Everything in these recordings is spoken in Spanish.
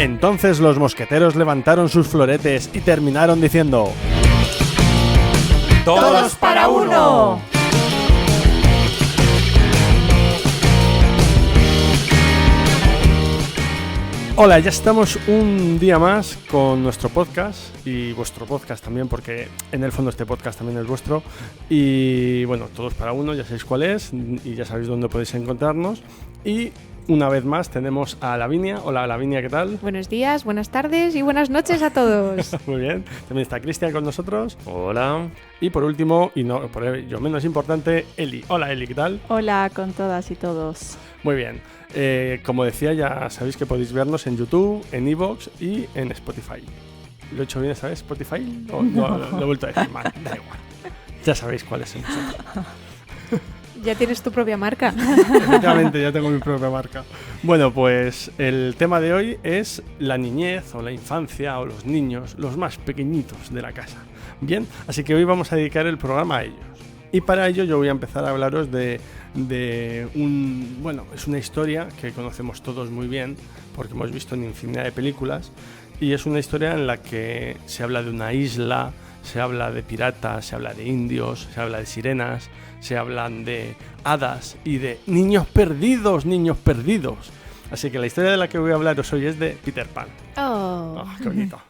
Entonces los mosqueteros levantaron sus floretes y terminaron diciendo: ¡Todos para uno! Hola, ya estamos un día más con nuestro podcast y vuestro podcast también, porque en el fondo este podcast también es vuestro. Y bueno, todos para uno, ya sabéis cuál es y ya sabéis dónde podéis encontrarnos. Y una vez más tenemos a Lavinia. Hola Lavinia, ¿qué tal? Buenos días, buenas tardes y buenas noches a todos. Muy bien. También está Cristian con nosotros. Hola. Y por último, y no por ello menos importante, Eli. Hola Eli, ¿qué tal? Hola con todas y todos. Muy bien. Como decía, ya sabéis que podéis vernos en YouTube, en iVoox y en Spotify. ¿Lo he hecho bien, sabes? ¿Spotify? No, lo he vuelto a decir mal. Da igual. Ya sabéis cuál es. Ya tienes tu propia marca. Efectivamente, ya tengo mi propia marca. Bueno, pues el tema de hoy es la niñez o la infancia o los niños, los más pequeñitos de la casa. Bien, así que hoy vamos a dedicar el programa a ellos. Y para ello yo voy a empezar a hablaros es una historia que conocemos todos muy bien porque hemos visto en infinidad de películas, y es una historia en la que se habla de una isla, se habla de piratas, se habla de indios, se habla de sirenas, se hablan de hadas y de niños perdidos. Así que la historia de la que voy a hablaros hoy es de Peter Pan. Oh, Qué bonito.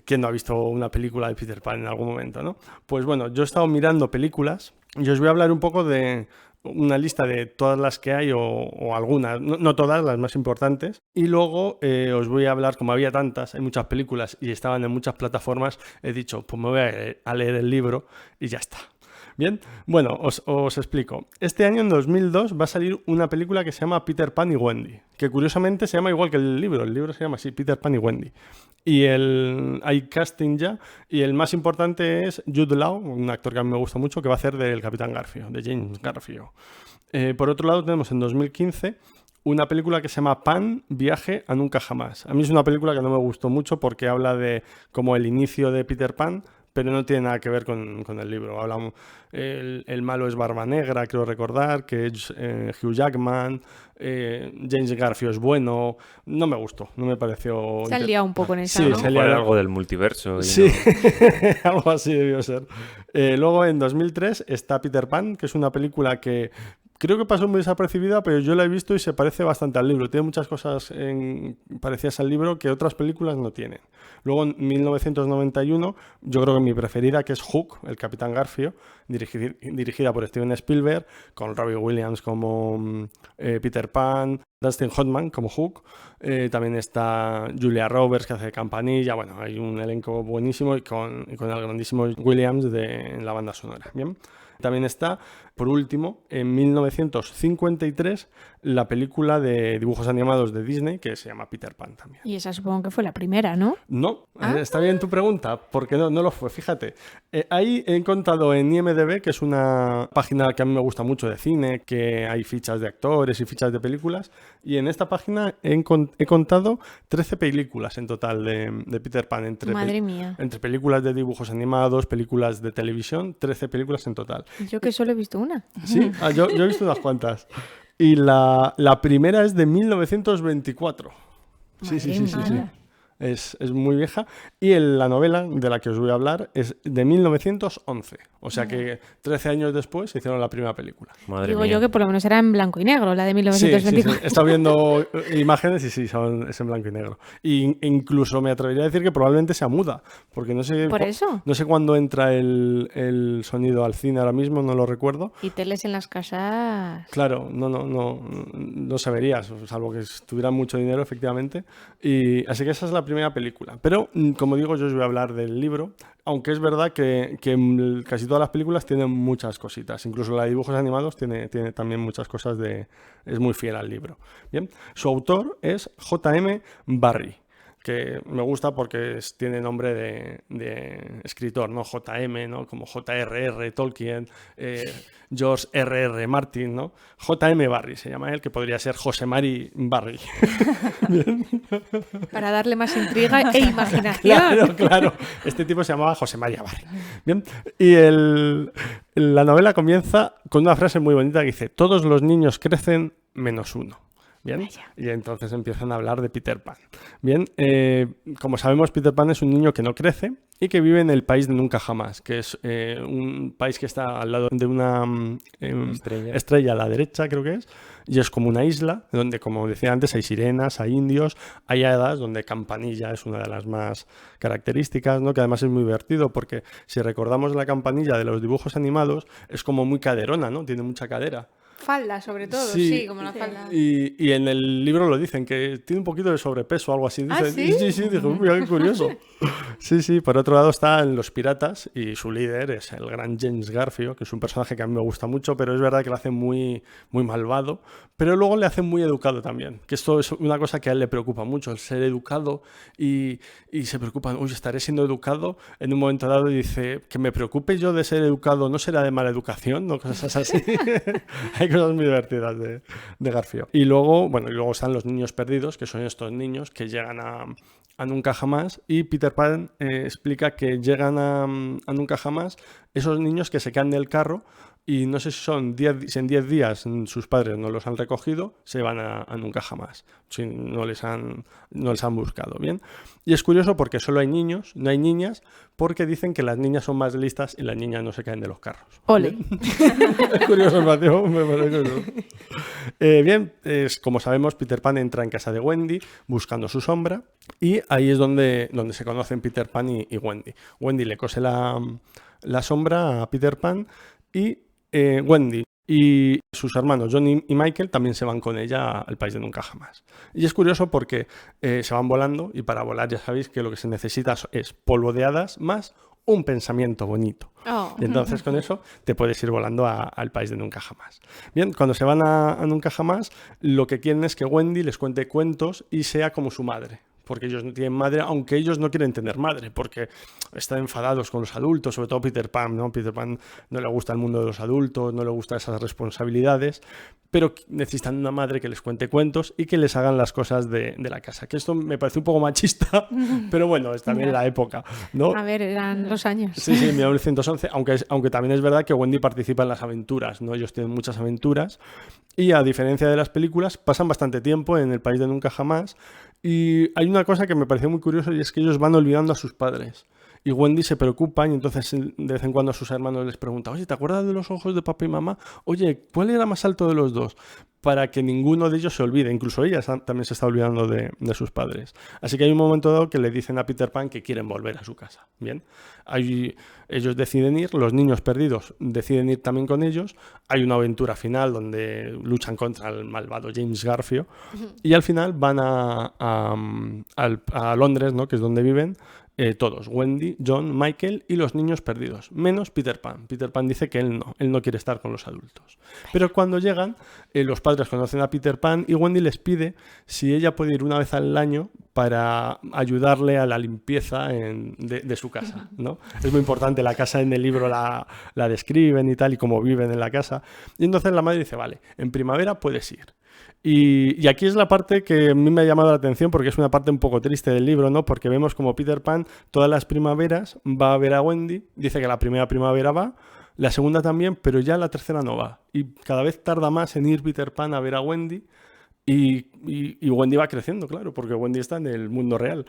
¿Quién no ha visto una película de Peter Pan en algún momento, no? Pues bueno, yo he estado mirando películas y os voy a hablar un poco de una lista de todas las que hay o algunas, no todas, las más importantes. Y luego os voy a hablar, como había tantas, hay muchas películas y estaban en muchas plataformas, he dicho, pues me voy a leer el libro y ya está. Bien, bueno, os explico. Este año, en 2002, va a salir una película que se llama Peter Pan y Wendy, que curiosamente se llama igual que el libro se llama así, Peter Pan y Wendy. Y hay casting ya, y el más importante es Jude Law, un actor que a mí me gusta mucho, que va a hacer del Capitán Garfio, de James Garfio. Por otro lado, tenemos en 2015 una película que se llama Pan, Viaje a Nunca Jamás. A mí es una película que no me gustó mucho porque habla de como el inicio de Peter Pan, pero no tiene nada que ver con el libro. El malo es Barba Negra, creo recordar, que es Hugh Jackman, James Garfio es bueno. No me gustó, no me pareció... se han liado un poco en esa, sí, ¿no? se han liado Algo del multiverso. Sí, ¿no? algo así debió ser. Luego, en 2003, está Peter Pan, que es una película que creo que pasó muy desapercibida, pero yo la he visto y se parece bastante al libro. Tiene muchas cosas parecidas al libro que otras películas no tienen. Luego, en 1991, yo creo que mi preferida, que es Hook, el Capitán Garfio, dirigida por Steven Spielberg, con Robbie Williams como Peter Pan, Dustin Hoffman como Hook. También está Julia Roberts, que hace de Campanilla. Bueno, hay un elenco buenísimo y con el grandísimo Williams en la banda sonora. Bien. También está, por último, en 1953, la película de dibujos animados de Disney, que se llama Peter Pan también. Y esa supongo que fue la primera, ¿no? No, está bien tu pregunta, porque no lo fue, fíjate. Ahí he encontrado en IMDb, que es una página que a mí me gusta mucho de cine, que hay fichas de actores y fichas de películas, y en esta página he contado 13 películas en total de Peter Pan. Madre mía. Entre películas de dibujos animados, películas de televisión, 13 películas en total. Yo que solo he visto una. Sí, yo he visto unas cuantas. Y la primera es de 1924. Sí. Es muy vieja. Y la novela de la que os voy a hablar es de 1911. O sea que 13 años después se hicieron la primera película. Madre Digo mía. yo que por lo menos era en blanco y negro, la de 1924. Sí. He estado viendo imágenes y sí, es en blanco y negro. Y incluso me atrevería a decir que probablemente sea muda. Porque no sé, ¿Por eso? No sé cuándo entra el sonido al cine ahora mismo, no lo recuerdo. Y teles en las casas. Claro, no saberías, salvo que tuviera mucho dinero, efectivamente. Y así que esa es la primera película. Pero, como digo, yo os voy a hablar del libro, aunque es verdad que casi todas las películas tienen muchas cositas. Incluso la de dibujos animados tiene también muchas cosas es muy fiel al libro. Bien, su autor es J.M. Barrie, que me gusta porque tiene nombre de escritor, ¿no? J.M., ¿no? Como J.R.R. Tolkien, George R.R. Martin, ¿no? J.M. Barrie se llama él, que podría ser José Mari Barrie. Para darle más intriga e imaginación. Claro. Este tipo se llamaba José María Barrie. Bien, y la novela comienza con una frase muy bonita que dice: todos los niños crecen menos uno. Bien, y entonces empiezan a hablar de Peter Pan. Bien, como sabemos, Peter Pan es un niño que no crece y que vive en el país de nunca jamás, que es un país que está al lado de una estrella a la derecha, creo que es, y es como una isla donde, como decía antes, hay sirenas, hay indios, hay hadas, donde Campanilla es una de las más características, ¿no? Que además es muy divertido porque si recordamos la Campanilla de los dibujos animados, es como muy caderona, ¿no? Tiene mucha cadera. Falda, sobre todo, Sí. sí, como la falda. Y en el libro lo dicen, que tiene un poquito de sobrepeso o algo así. ¿Ah, Dicen, sí? sí, dije, uy, qué curioso. Sí, por otro lado están los piratas y su líder es el gran James Garfio, que es un personaje que a mí me gusta mucho, pero es verdad que lo hace muy, muy malvado, pero luego le hacen muy educado también, que esto es una cosa que a él le preocupa mucho, el ser educado y se preocupan, uy, estaré siendo educado en un momento dado y dice, que me preocupe yo de ser educado, ¿no será de mala educación? ¿No? Cosas así. Hay cosas muy divertidas de Garfio. Y luego están los niños perdidos, que son estos niños que llegan a Nunca Jamás, y Peter Pan explica que llegan a Nunca Jamás esos niños que se caen del carro y no sé si son si en 10 días sus padres no los han recogido, se van a Nunca Jamás, si no les han buscado, ¿bien? Y es curioso porque solo hay niños, no hay niñas, porque dicen que las niñas son más listas y las niñas no se caen de los carros. Ole. Es curioso, Mateo, me parece curioso. Bien, como sabemos, Peter Pan entra en casa de Wendy buscando su sombra y ahí es donde se conocen Peter Pan y Wendy. Wendy le cose la sombra a Peter Pan y Wendy y sus hermanos John y Michael también se van con ella al país de Nunca Jamás. Y es curioso porque se van volando y para volar ya sabéis que lo que se necesita es polvo de hadas más un pensamiento bonito. Oh. Y entonces con eso te puedes ir volando al país de Nunca Jamás. Bien, cuando se van a Nunca Jamás, lo que quieren es que Wendy les cuente cuentos y sea como su madre. Porque ellos no tienen madre, aunque ellos no quieren tener madre, porque están enfadados con los adultos, sobre todo Peter Pan, ¿no? Peter Pan no le gusta el mundo de los adultos, no le gustan esas responsabilidades, pero necesitan una madre que les cuente cuentos y que les hagan las cosas de la casa. Que esto me parece un poco machista, pero bueno, es también la época, ¿no? A ver, eran los años. Sí, 1911, aunque también es verdad que Wendy participa en las aventuras, ¿no? Ellos tienen muchas aventuras y a diferencia de las películas, pasan bastante tiempo en el país de Nunca Jamás. Y hay una cosa que me pareció muy curiosa y es que ellos van olvidando a sus padres. Y Wendy se preocupa y entonces de vez en cuando a sus hermanos les pregunta, oye, ¿te acuerdas de los ojos de papá y mamá? Oye, ¿cuál era más alto de los dos? Para que ninguno de ellos se olvide. Incluso ella también se está olvidando de sus padres. Así que hay un momento dado que le dicen a Peter Pan que quieren volver a su casa. Bien, ellos deciden ir, los niños perdidos deciden ir también con ellos. Hay una aventura final donde luchan contra el malvado James Garfio. Y al final van a Londres, ¿no? Que es donde viven. Todos, Wendy, John, Michael y los niños perdidos, menos Peter Pan. Peter Pan dice que él no quiere estar con los adultos. Pero cuando llegan, los padres conocen a Peter Pan y Wendy les pide si ella puede ir una vez al año para ayudarle a la limpieza de su casa, ¿no? Es muy importante, la casa en el libro la describen y tal, y cómo viven en la casa. Y entonces la madre dice, vale, en primavera puedes ir. Y aquí es la parte que a mí me ha llamado la atención porque es una parte un poco triste del libro, ¿no? Porque vemos como Peter Pan todas las primaveras va a ver a Wendy, dice que la primera primavera va, la segunda también, pero ya la tercera no va. Y cada vez tarda más en ir Peter Pan a ver a Wendy y Wendy va creciendo, claro, porque Wendy está en el mundo real.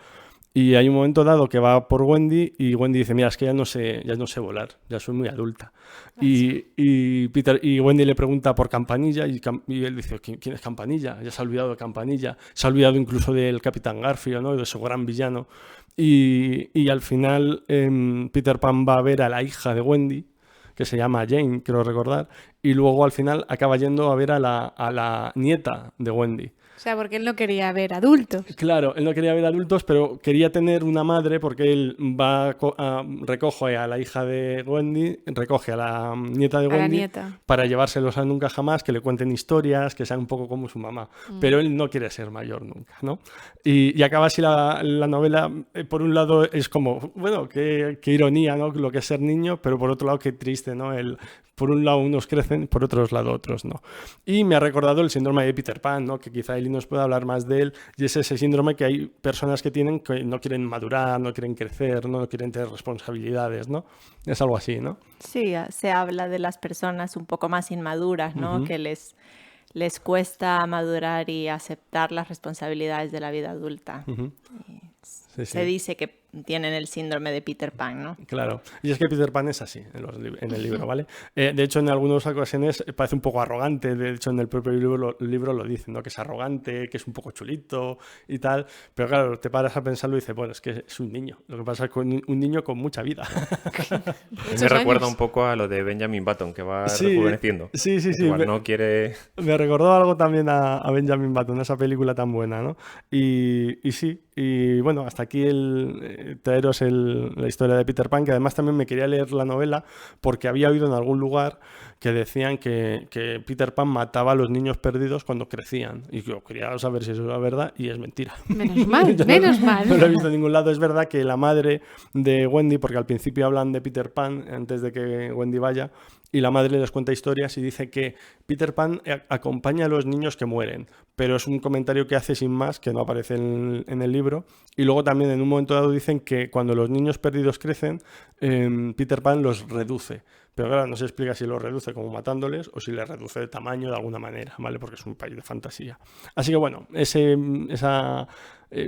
Y hay un momento dado que va por Wendy y Wendy dice, mira, es que ya no sé volar, ya soy muy adulta. Y Wendy le pregunta por Campanilla y él dice, ¿quién es Campanilla? Ya se ha olvidado de Campanilla, se ha olvidado incluso del Capitán Garfio, ¿no? De su gran villano. Y al final Peter Pan va a ver a la hija de Wendy, que se llama Jane, creo recordar, y luego al final acaba yendo a ver a la nieta de Wendy. O sea, porque él no quería ver adultos. Claro, él no quería ver adultos, pero quería tener una madre porque él recoge a la hija de Wendy, recoge a la nieta de Wendy para llevárselos a Nunca Jamás, que le cuenten historias, que sean un poco como su mamá. Pero él no quiere ser mayor nunca, ¿no? Y acaba así la novela, por un lado es como, bueno, qué ironía, ¿no? Lo que es ser niño, pero por otro lado qué triste, ¿no? Por un lado unos crecen, por otro lado otros no. Y me ha recordado el síndrome de Peter Pan, ¿no? Que quizá Eli nos pueda hablar más de él, y es ese síndrome que hay personas que tienen que no quieren madurar, no quieren crecer, no quieren tener responsabilidades, ¿no? Es algo así, ¿no? Sí, se habla de las personas un poco más inmaduras, ¿no? Que les cuesta madurar y aceptar las responsabilidades de la vida adulta. Ujú. Sí, sí. Se dice que tienen el síndrome de Peter Pan, ¿no? Claro, y es que Peter Pan es así en el libro, ¿vale? De hecho, en algunas ocasiones parece un poco arrogante, de hecho en el propio libro lo dicen, ¿no? Que es arrogante, que es un poco chulito y tal, pero claro, te paras a pensarlo y dices, bueno, es que es un niño, lo que pasa es que un niño con mucha vida. Me recuerda un poco a lo de Benjamin Button, que va rejuveneciendo. Sí. Igual no quiere... Me recordó algo también a Benjamin Button, esa película tan buena, ¿no? Y sí, y bueno, hasta aquí traeros la historia de Peter Pan, que además también me quería leer la novela porque había oído en algún lugar que decían que Peter Pan mataba a los niños perdidos cuando crecían. Y yo quería saber si eso era verdad y es mentira. Menos mal, Yo menos mal. No lo he visto en ningún lado. Es verdad que la madre de Wendy, porque al principio hablan de Peter Pan antes de que Wendy vaya, y la madre les cuenta historias y dice que Peter Pan acompaña a los niños que mueren, pero es un comentario que hace sin más, que no aparece en el libro. Y luego también en un momento dado dicen que cuando los niños perdidos crecen, Peter Pan los reduce. Pero claro, no se explica si los reduce como matándoles o si les reduce de tamaño de alguna manera, ¿vale? Porque es un país de fantasía. Así que bueno, ese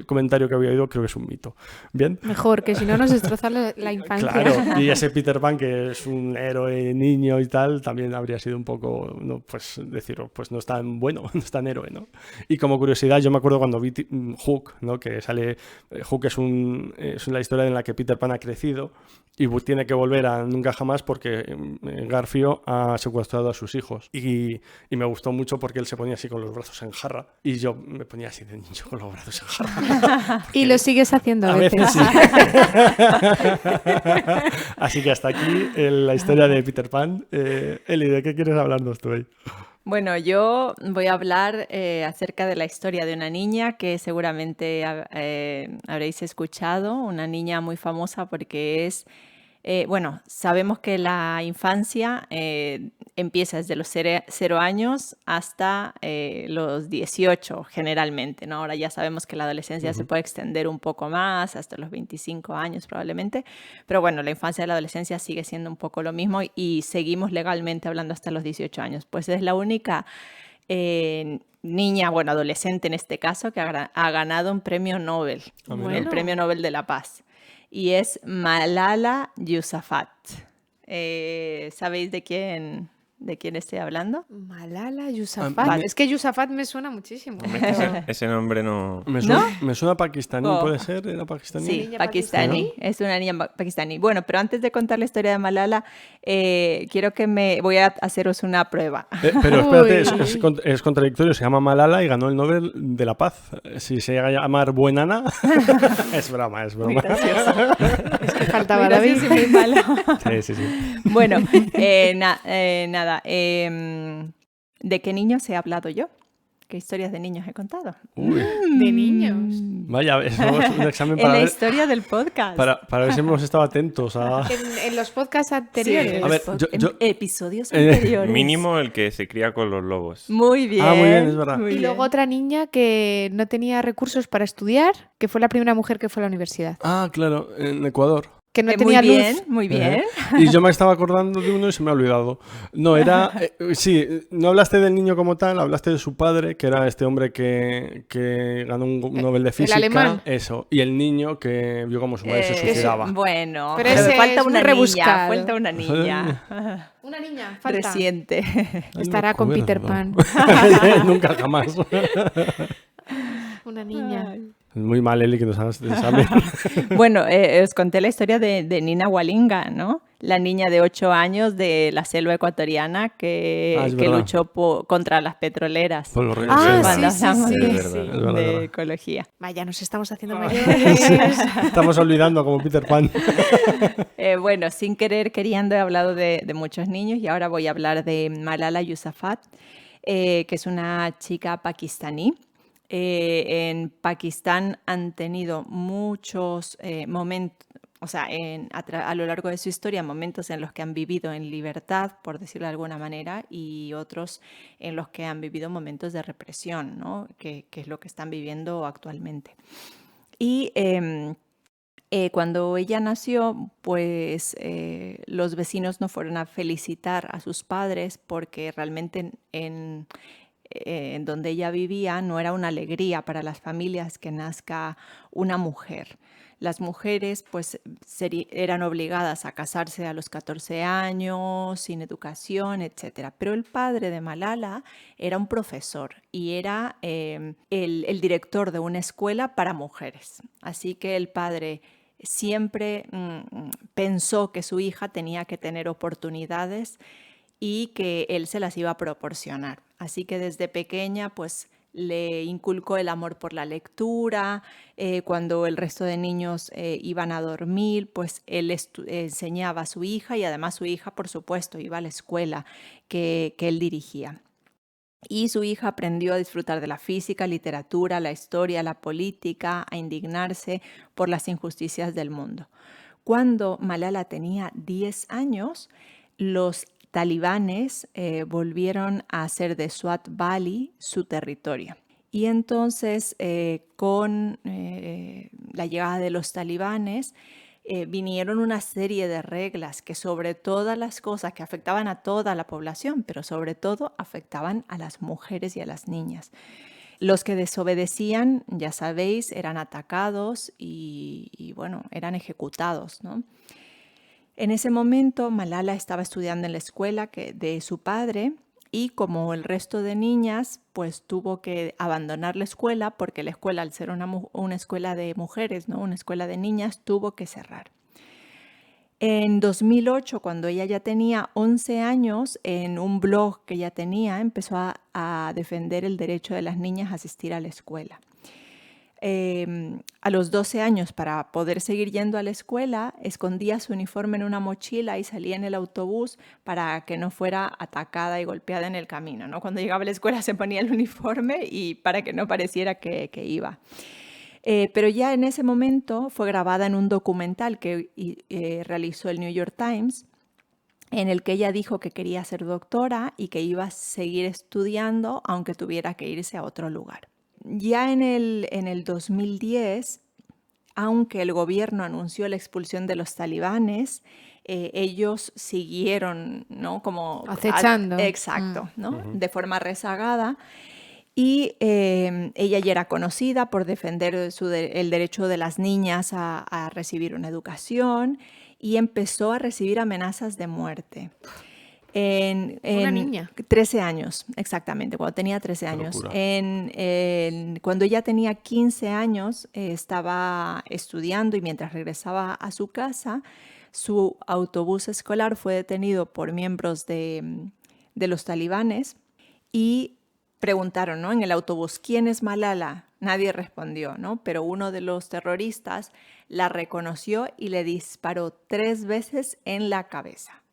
comentario que había oído creo que es un mito. Bien. Mejor, que si no nos destroza la infancia. Claro, y ese Peter Pan que es un héroe niño y tal, también habría sido un poco, no, pues decir, pues no es tan bueno, no es tan héroe, ¿no? Y como curiosidad, yo me acuerdo cuando vi Hook, ¿no? Que sale, Hook es la historia en la que Peter Pan ha crecido y tiene que volver a Nunca Jamás porque Garfio ha secuestrado a sus hijos. Y me gustó mucho porque él se ponía así con los brazos en jarra y yo me ponía así de niño con los brazos en jarra. Y lo sigues haciendo A veces sí. Así que hasta aquí la historia de Peter Pan. Eli, ¿de qué quieres hablarnos tú hoy? Bueno, yo voy a hablar acerca de la historia de una niña que seguramente habréis escuchado, una niña muy famosa porque bueno, sabemos que la infancia empieza desde los 0 años hasta los 18 generalmente, ¿no? Ahora ya sabemos que la adolescencia se puede extender un poco más, hasta los 25 años probablemente, pero bueno, la infancia y la adolescencia sigue siendo un poco lo mismo y seguimos legalmente hablando hasta los 18 años. Pues es la única niña, bueno, adolescente en este caso, que ha ganado un premio Nobel, el Premio Nobel de la Paz. Y es Malala Yousafzai. ¿Sabéis de quién estoy hablando? Malala Yousafzai. Es que Yousafzai me suena muchísimo. Ese nombre no... Me suena pakistaní, ¿puede ser? ¿Era pakistaní? Sí, pakistaní. Es una niña pakistaní. Bueno, pero antes de contar la historia de Malala, voy a haceros una prueba. Pero espérate, es contradictorio. Se llama Malala y ganó el Nobel de la Paz. Si se llega a llamar Buenana, es broma, es broma. Es que faltaba Muy David. gracioso y muy malo. Sí. Bueno, nada. ¿De qué niños he hablado yo? ¿Qué historias de niños he contado? Uy. De niños. Vaya, es un examen En para la ver, historia del podcast. para ver si hemos estado atentos a... En los podcasts anteriores. A ver, en episodios anteriores. Mínimo el que se cría con los lobos. Muy bien. Ah, muy bien, es verdad. muy Y luego bien. otra niña que no tenía recursos para estudiar, que fue la primera mujer que fue a la universidad. Ah, claro, en Ecuador. Que no Muy tenía bien, luz. muy bien. Y yo me estaba acordando de uno y se me ha olvidado. No, era... sí, no hablaste del niño como tal, hablaste de su padre, que era este hombre que ganó un Nobel de Física. alemán. Eso. Y el niño que vio cómo su madre se suicidaba. Bueno, Pero pero ese falta es una muy rebuscado. falta una niña. Una niña, falta. Reciente. No Estará me con acuerdo. Peter Pan. Nunca jamás. Una niña. Muy mal, Eli, que nos hagas el examen. Bueno, os conté la historia de Nina Walinga, ¿no? La niña de 8 años de la selva ecuatoriana que es verdad. luchó contra las petroleras. Por los Ah, Cuando sí, hablamos sí, de, sí. Es verdad, es verdad. de ecología. Vaya, nos estamos haciendo Ah. mayores. Estamos olvidando como Peter Pan. Bueno, sin querer, queriendo, he hablado de muchos niños y ahora voy a hablar de Malala Yousafzai, que es una chica pakistaní. En Pakistán han tenido muchos momentos, o sea, a lo largo de su historia, momentos en los que han vivido en libertad, por decirlo de alguna manera, y otros en los que han vivido momentos de represión, ¿no? Que es lo que están viviendo actualmente. Y cuando ella nació, pues los vecinos no fueron a felicitar a sus padres porque realmente en donde ella vivía no era una alegría para las familias que nazca una mujer. Las mujeres pues eran obligadas a casarse a los 14 años, sin educación, etc. Pero el padre de Malala era un profesor y era el director de una escuela para mujeres. Así que el padre siempre pensó que su hija tenía que tener oportunidades y que él se las iba a proporcionar. Así que desde pequeña pues le inculcó el amor por la lectura. Cuando el resto de niños iban a dormir, pues él enseñaba a su hija, y además su hija, por supuesto, iba a la escuela que él dirigía. Y su hija aprendió a disfrutar de la física, literatura, la historia, la política, a indignarse por las injusticias del mundo. Cuando Malala tenía 10 años, los talibanes volvieron a hacer de Swat Valley su territorio. Y entonces, con la llegada de los talibanes, vinieron una serie de reglas que sobre todas las cosas que afectaban a toda la población, pero sobre todo afectaban a las mujeres y a las niñas. Los que desobedecían, ya sabéis, eran atacados y bueno, eran ejecutados, ¿no? En ese momento, Malala estaba estudiando en la escuela de su padre y, como el resto de niñas, pues tuvo que abandonar la escuela porque la escuela, al ser una escuela de mujeres, ¿no? Una escuela de niñas, tuvo que cerrar. En 2008, cuando ella ya tenía 11 años, en un blog que ella tenía, empezó a defender el derecho de las niñas a asistir a la escuela. A los 12 años, para poder seguir yendo a la escuela, escondía su uniforme en una mochila y salía en el autobús para que no fuera atacada y golpeada en el camino, ¿no? Cuando llegaba a la escuela se ponía el uniforme y para que no pareciera que iba. Pero ya en ese momento fue grabada en un documental que realizó el New York Times, en el que ella dijo que quería ser doctora y que iba a seguir estudiando aunque tuviera que irse a otro lugar. Ya en el 2010, aunque el gobierno anunció la expulsión de los talibanes, ellos siguieron, ¿no? Como acechando. Exacto, ¿no? De forma rezagada. Y ella ya era conocida por defender el derecho de las niñas a recibir una educación, y empezó a recibir amenazas de muerte. Una niña. 13 años, exactamente, cuando tenía 13 años. Cuando ella tenía 15 años, estaba estudiando, y mientras regresaba a su casa, su autobús escolar fue detenido por miembros de los talibanes y preguntaron, ¿no?, en el autobús, ¿quién es Malala? Nadie respondió, ¿no? Pero uno de los terroristas la reconoció y le disparó 3 veces en la cabeza.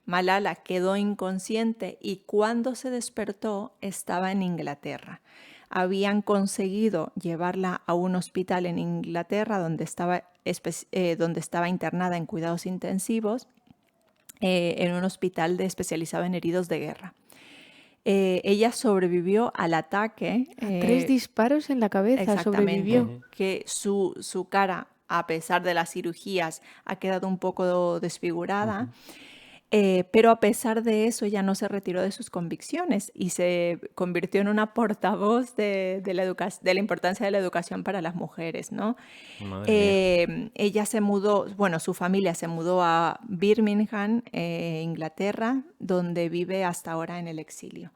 Malala quedó inconsciente y cuando se despertó estaba en Inglaterra. Habían conseguido llevarla a un hospital en Inglaterra donde estaba internada en cuidados intensivos, en un hospital especializado en heridos de guerra. Ella sobrevivió al ataque. 3 disparos en la cabeza, sobrevivió. Que su cara, a pesar de las cirugías, ha quedado un poco desfigurada. Pero a pesar de eso, ella no se retiró de sus convicciones y se convirtió en una portavoz de la importancia de la educación para las mujeres, ¿no? Ella se mudó, bueno, su familia se mudó a Birmingham, Inglaterra, donde vive hasta ahora en el exilio.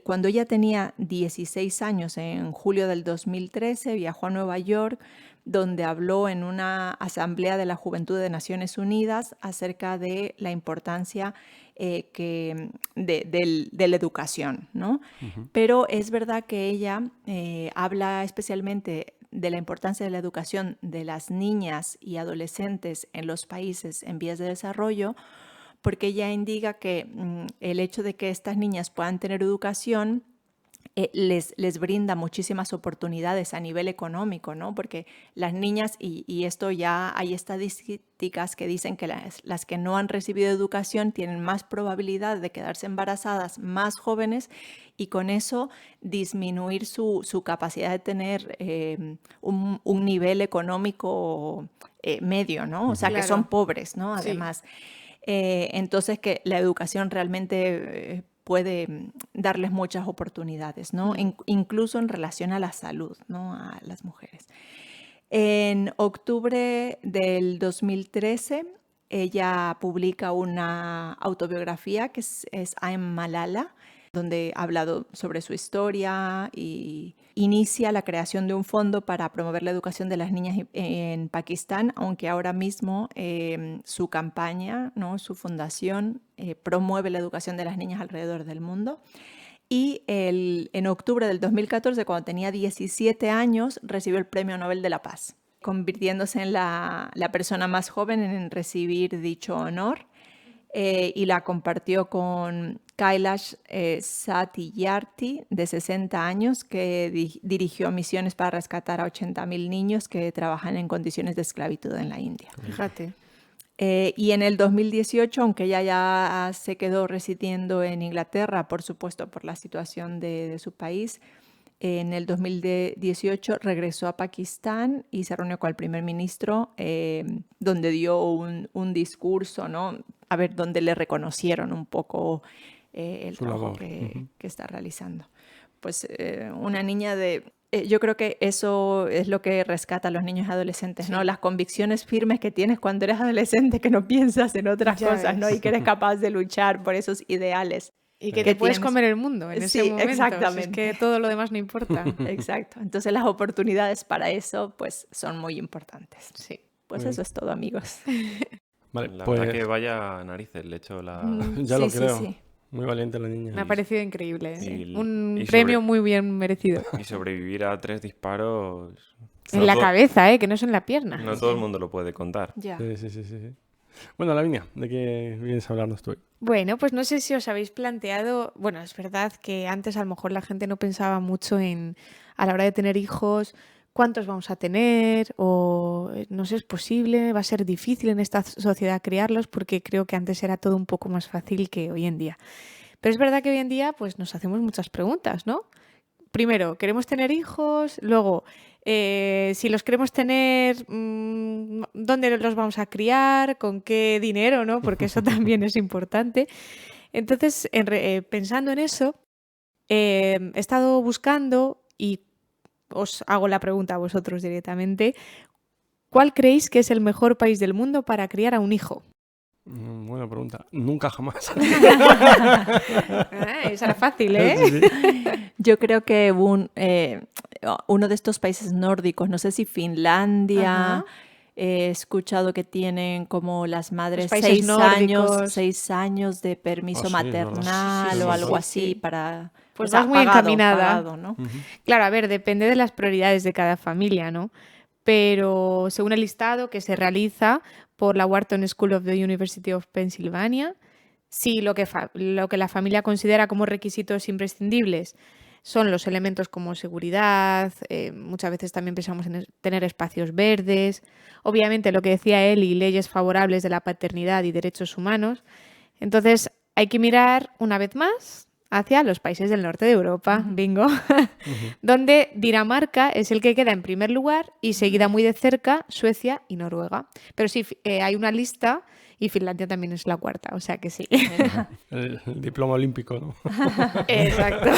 Cuando ella tenía 16 años, en julio del 2013, viajó a Nueva York, donde habló en una asamblea de la Juventud de Naciones Unidas acerca de la importancia de la educación, ¿no? Pero es verdad que ella habla especialmente de la importancia de la educación de las niñas y adolescentes en los países en vías de desarrollo, porque ella indica que el hecho de que estas niñas puedan tener educación les brinda muchísimas oportunidades a nivel económico, ¿no? Porque las niñas, y esto ya hay estadísticas que dicen que las que no han recibido educación tienen más probabilidad de quedarse embarazadas más jóvenes, y con eso disminuir su capacidad de tener un nivel económico medio, ¿no? O sea, claro, que son pobres, ¿no? Además. Sí. Entonces, que la educación realmente puede darles muchas oportunidades, ¿no? Incluso en relación a la salud, ¿no? A las mujeres. En octubre del 2013, ella publica una autobiografía que es I'm Malala, donde ha hablado sobre su historia y inicia la creación de un fondo para promover la educación de las niñas en Pakistán, aunque ahora mismo su campaña, ¿no? Su fundación promueve la educación de las niñas alrededor del mundo. Y en octubre del 2014, cuando tenía 17 años, recibió el Premio Nobel de la Paz, convirtiéndose en la persona más joven en recibir dicho honor. Y la compartió con Kailash Satyarthi, de 60 años, que dirigió misiones para rescatar a 80.000 niños que trabajan en condiciones de esclavitud en la India. Fíjate. Y en el 2018, aunque ella ya se quedó residiendo en Inglaterra, por supuesto, por la situación de su país, en el 2018 regresó a Pakistán y se reunió con el primer ministro, donde dio un discurso, ¿no? A ver, donde le reconocieron un poco el trabajo que está realizando. Pues una niña yo creo que eso es lo que rescata a los niños y adolescentes, ¿no? Las convicciones firmes que tienes cuando eres adolescente, que no piensas en otras cosas, ¿no? Y que eres capaz de luchar por esos ideales. Y que te puedes comer el mundo en ese momento. Exactamente. Es que todo lo demás no importa. Exacto. Entonces las oportunidades para eso pues son muy importantes. Sí. Pues eso es todo, amigos. Vale, la verdad que vaya narices, le echo la... Ya lo creo. Sí. Muy valiente la niña. Me ha parecido increíble. Un premio muy bien merecido. Y sobrevivir a 3 disparos... En la cabeza, que no es en la pierna. No todo el mundo lo puede contar. Ya. Sí. Bueno, Lavinia, ¿de qué vienes a hablarnos tú hoy? Bueno, pues no sé si os habéis planteado... Bueno, es verdad que antes a lo mejor la gente no pensaba mucho a la hora de tener hijos, cuántos vamos a tener, o no sé, es posible, va a ser difícil en esta sociedad criarlos, porque creo que antes era todo un poco más fácil que hoy en día. Pero es verdad que hoy en día pues nos hacemos muchas preguntas, ¿no? Primero, ¿queremos tener hijos? Luego, si los queremos tener, ¿dónde los vamos a criar? ¿Con qué dinero? ¿No? Porque eso también es importante. Entonces, pensando en eso, he estado buscando y os hago la pregunta a vosotros directamente. ¿Cuál creéis que es el mejor país del mundo para criar a un hijo? Buena pregunta. Nunca jamás. Esa era fácil, ¿eh? Sí. Yo creo que uno de estos países nórdicos, no sé si Finlandia, he escuchado que tienen como las madres 6 años de permiso maternal o algo así para... Pues vas muy encaminada. ¿No? Claro, a ver, depende de las prioridades de cada familia, ¿no? Pero según el listado que se realiza por la Wharton School of the University of Pennsylvania, sí, lo que la familia considera como requisitos imprescindibles son los elementos como seguridad, muchas veces también pensamos en tener espacios verdes, obviamente lo que decía él y leyes favorables de la paternidad y derechos humanos. Entonces hay que mirar una vez más hacia los países del norte de Europa, bingo, donde Dinamarca es el que queda en primer lugar y seguida muy de cerca Suecia y Noruega. Pero sí, hay una lista y Finlandia también es la cuarta, o sea que sí. El diploma olímpico, ¿no? Exacto.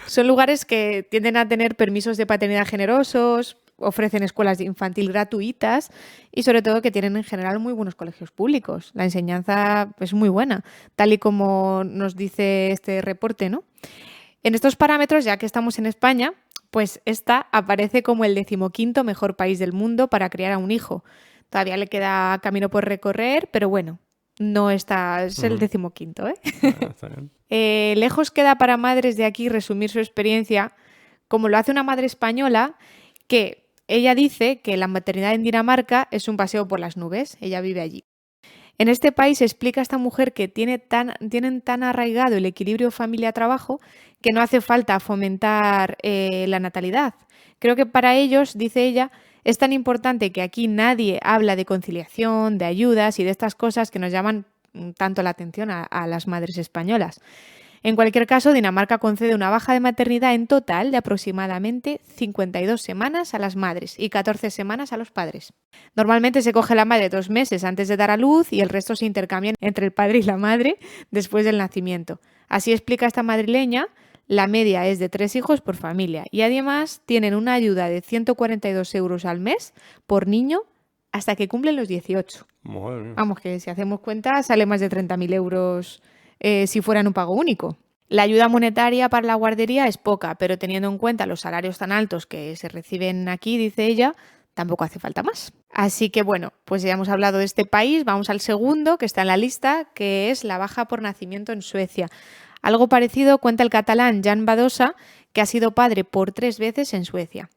Son lugares que tienden a tener permisos de paternidad generosos, ofrecen escuelas infantil gratuitas y sobre todo que tienen en general muy buenos colegios públicos. La enseñanza es muy buena, tal y como nos dice este reporte, ¿no? En estos parámetros, ya que estamos en España, pues esta aparece como el 15º mejor país del mundo para criar a un hijo. Todavía le queda camino por recorrer, pero bueno, no está, es el 15º, ¿eh? Está bien. Lejos queda para madres de aquí resumir su experiencia, como lo hace una madre española, que ella dice que la maternidad en Dinamarca es un paseo por las nubes, ella vive allí. En este país explica a esta mujer que tienen tan arraigado el equilibrio familia-trabajo que no hace falta fomentar la natalidad. Creo que para ellos, dice ella, es tan importante que aquí nadie habla de conciliación, de ayudas y de estas cosas que nos llaman tanto la atención a las madres españolas. En cualquier caso, Dinamarca concede una baja de maternidad en total de aproximadamente 52 semanas a las madres y 14 semanas a los padres. Normalmente se coge la madre 2 meses antes de dar a luz y el resto se intercambian entre el padre y la madre después del nacimiento. Así explica esta madrileña, la media es de 3 hijos por familia y además tienen una ayuda de 142 euros al mes por niño hasta que cumplen los 18. Madre mía. Vamos, que si hacemos cuenta sale más de 30.000 euros si fueran un pago único. La ayuda monetaria para la guardería es poca, pero teniendo en cuenta los salarios tan altos que se reciben aquí, dice ella, tampoco hace falta más. Así que bueno, pues ya hemos hablado de este país, vamos al segundo que está en la lista, que es la baja por nacimiento en Suecia. Algo parecido cuenta el catalán Jan Badosa, que ha sido padre por 3 veces en Suecia.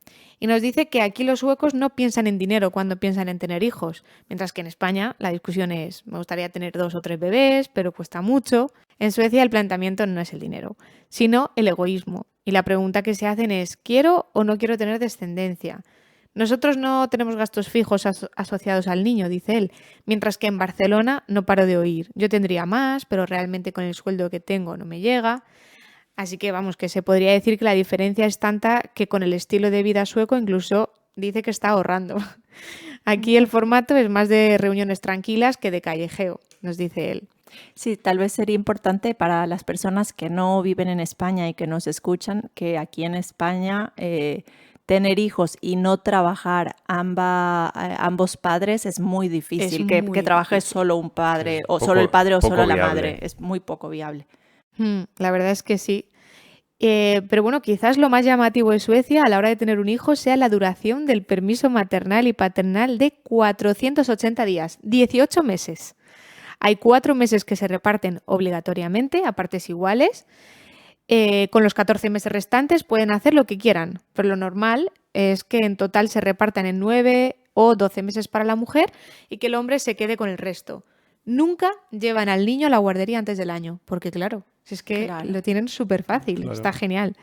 Y nos dice que aquí los suecos no piensan en dinero cuando piensan en tener hijos, mientras que en España la discusión es, me gustaría tener 2 o 3 bebés, pero cuesta mucho. En Suecia el planteamiento no es el dinero, sino el egoísmo. Y la pregunta que se hacen es, ¿quiero o no quiero tener descendencia? Nosotros no tenemos gastos fijos asociados al niño, dice él, mientras que en Barcelona no paro de oír. Yo tendría más, pero realmente con el sueldo que tengo no me llega. Así que vamos, que se podría decir que la diferencia es tanta que con el estilo de vida sueco incluso dice que está ahorrando. Aquí el formato es más de reuniones tranquilas que de callejeo, nos dice él. Sí, tal vez sería importante para las personas que no viven en España y que nos escuchan, que aquí en España tener hijos y no trabajar ambos padres es muy difícil. Es que muy trabaje difícil. solo un padre, Sí, o poco- solo el padre o poco solo la viable. madre. Es muy poco viable. La verdad es que sí. Pero bueno, quizás lo más llamativo de Suecia a la hora de tener un hijo sea la duración del permiso maternal y paternal de 480 días, 18 meses. Hay 4 meses que se reparten obligatoriamente a partes iguales. Con los 14 meses restantes pueden hacer lo que quieran, pero lo normal es que en total se repartan en 9 o 12 meses para la mujer y que el hombre se quede con el resto. Nunca llevan al niño a la guardería antes del año, porque claro, si es que Claro. lo tienen súper fácil, Claro. está genial.